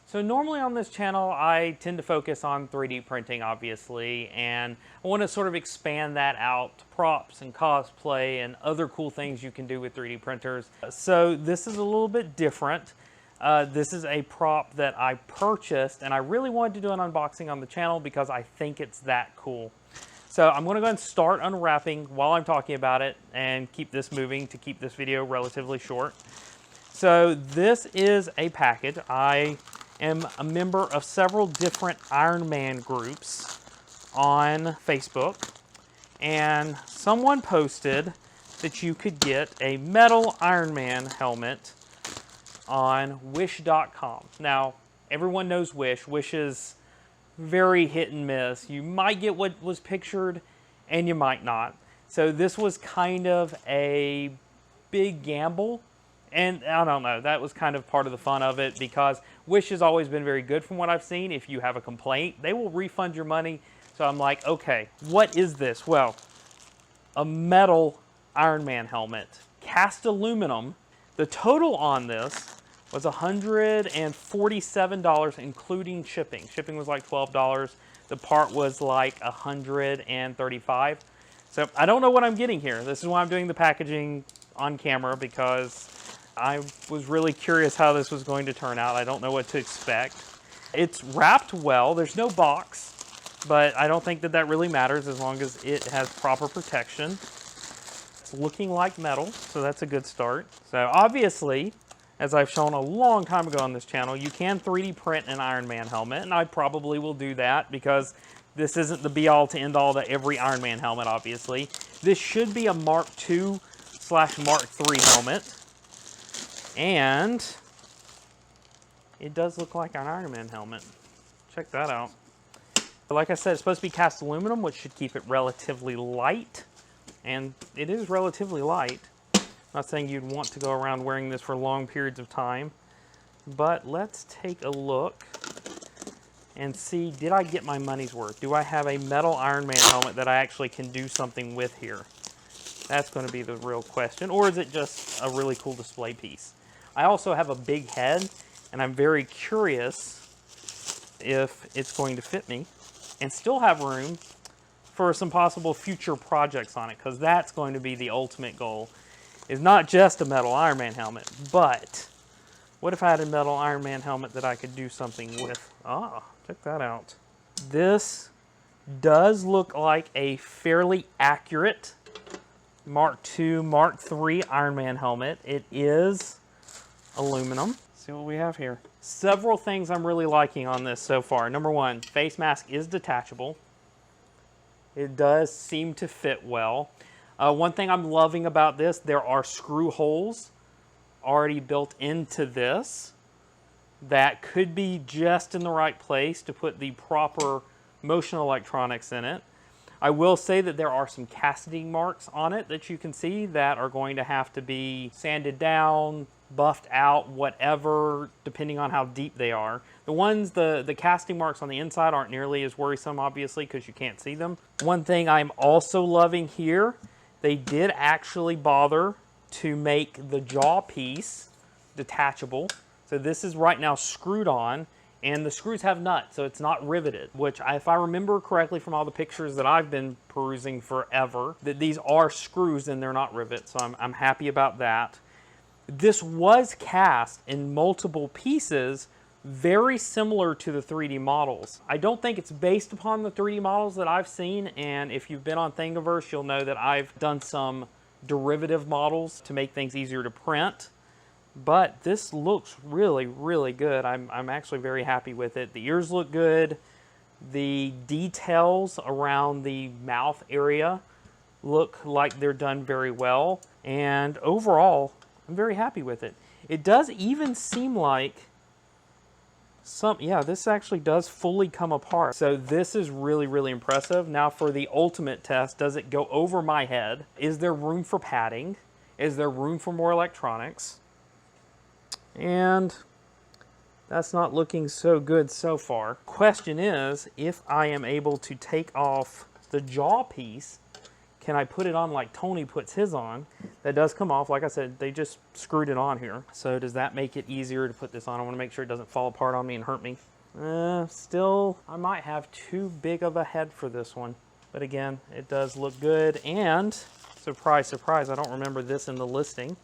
So normally on this channel, I tend to focus on 3D printing, obviously, and I want to sort of expand that out to props and cosplay and other cool things you can do with 3D printers. So this is a little bit different. This is a prop that I purchased, and I really wanted to do an unboxing on the channel because I think it's that cool. So I'm going to go and start unwrapping while I'm talking about it and keep this moving to keep this video relatively short. So this is a package. I am a member of several different Iron Man groups on Facebook, and someone posted that you could get a metal Iron Man helmet on wish.com. Now, everyone knows Wish. Wish is very hit and miss. You might get what was pictured and you might not. So this was kind of a big gamble. And I don't know, that was kind of part of the fun of it because Wish has always been very good from what I've seen. If you have a complaint, they will refund your money. So I'm like, okay, what is this? Well, a metal Iron Man helmet, cast aluminum. The total on this was $147, including shipping. Shipping was like $12. The part was like $135. So I don't know what I'm getting here. This is why I'm doing the packaging on camera, because I was really curious how this was going to turn out. I don't know what to expect. It's wrapped well. There's no box, but I don't think that that really matters as long as it has proper protection. It's looking like metal, so that's a good start. So obviously, as I've shown a long time ago on this channel, you can 3D print an Iron Man helmet, and I probably will do that because this isn't the be-all to end-all to every Iron Man helmet, obviously. This should be a Mark II/Mark III helmet. And it does look like an Iron Man helmet. Check that out. Like I said, it's supposed to be cast aluminum, which should keep it relatively light. And it is relatively light. I'm not saying you'd want to go around wearing this for long periods of time. But let's take a look and see, did I get my money's worth? Do I have a metal Iron Man helmet that I actually can do something with here? That's going to be the real question. Or is it just a really cool display piece? I also have a big head, and I'm very curious if it's going to fit me and still have room for some possible future projects on it, because that's going to be the ultimate goal, is not just a metal Iron Man helmet, but what if I had a metal Iron Man helmet that I could do something with? Ah, check that out. This does look like a fairly accurate Mark II, Mark III Iron Man helmet. It is aluminum. Let's see what we have here. Several things I'm really liking on this so far. Number one, face mask is detachable. It does seem to fit well. One thing I'm loving about this, there are screw holes already built into this that could be just in the right place to put the proper motion electronics in it. I will say that there are some casting marks on it that you can see that are going to have to be sanded down, buffed out, whatever, depending on how deep they are. The casting marks on the inside aren't nearly as worrisome, obviously, because you can't see them. One thing I'm also loving here, they did actually bother to make the jaw piece detachable. So this is right now screwed on, and the screws have nuts, so it's not riveted, which if I remember correctly from all the pictures that I've been perusing forever, that these are screws and they're not rivets, so I'm happy about that. This was cast in multiple pieces, very similar to the 3D models. I don't think it's based upon the 3D models that I've seen, and if you've been on Thingiverse, you'll know that I've done some derivative models to make things easier to print. But this looks really, really good. I'm actually very happy with it. The ears look good. The details around the mouth area look like they're done very well. And overall, I'm very happy with it. It does even seem like this actually does fully come apart. So this is really, really impressive. Now for the ultimate test, does it go over my head? Is there room for padding? Is there room for more electronics? And that's not looking so good so far. Question is, if I am able to take off the jaw piece, can I put it on like Tony puts his on? That does come off. Like I said, they just screwed it on here. So does that make it easier to put this on? I want to make sure it doesn't fall apart on me and hurt me. Still, I might have too big of a head for this one. But again, it does look good. And surprise, surprise, I don't remember this in the listing.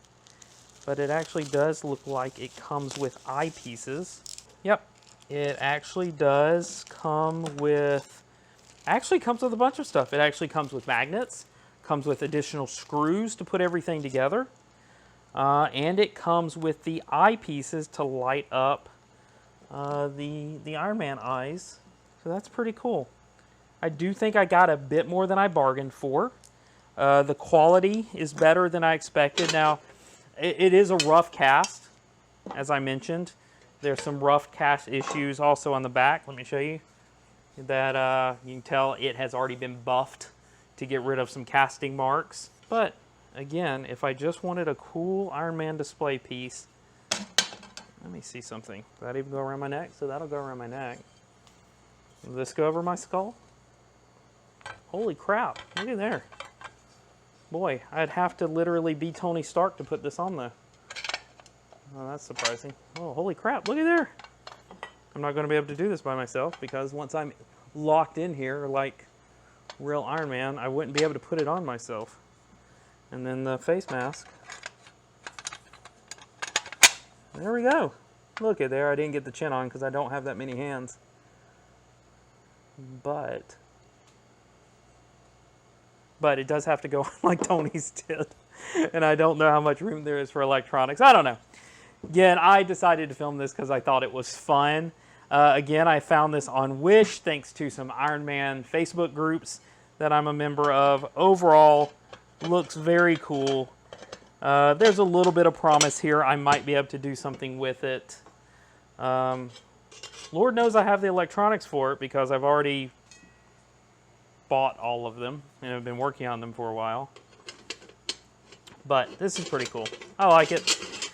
But it actually does look like it comes with eyepieces. Yep, it actually does come with, a bunch of stuff. It actually comes with magnets, comes with additional screws to put everything together, and it comes with the eyepieces to light up the Iron Man eyes. So that's pretty cool. I do think I got a bit more than I bargained for. The quality is better than I expected. Now, it is a rough cast, as I mentioned. There's some rough cast issues also on the back. Let me show you. That you can tell it has already been buffed to get rid of some casting marks. But again, if I just wanted a cool Iron Man display piece, let me see something. Does that even go around my neck? So that'll go around my neck. Will this go over my skull? Holy crap, look at there. Boy, I'd have to literally be Tony Stark to put this on there. Oh, that's surprising. Oh, holy crap, look at there. I'm not going to be able to do this by myself because once I'm locked in here like real Iron Man, I wouldn't be able to put it on myself. And then the face mask. There we go. Look at there. I didn't get the chin on because I don't have that many hands. But it does have to go like Tony's did. And I don't know how much room there is for electronics. I don't know. Again, I decided to film this because I thought it was fun. Again, I found this on Wish thanks to some Iron Man Facebook groups that I'm a member of. Overall, looks very cool. There's a little bit of promise here. I might be able to do something with it. Lord knows I have the electronics for it because I've already bought all of them and have been working on them for a while. But this is pretty cool. I like it.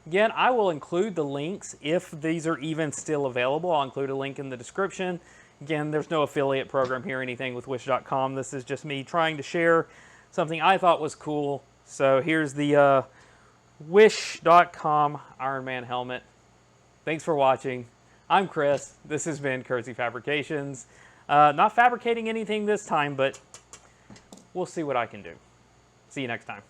Again, I will include the links if these are even still available. I'll include a link in the description. Again, there's no affiliate program here or anything with Wish.com. This is just me trying to share something I thought was cool. So here's the Wish.com Iron Man helmet. Thanks for watching. I'm Chris. This has been Kersey Fabrications. Not fabricating anything this time, but we'll see what I can do. See you next time.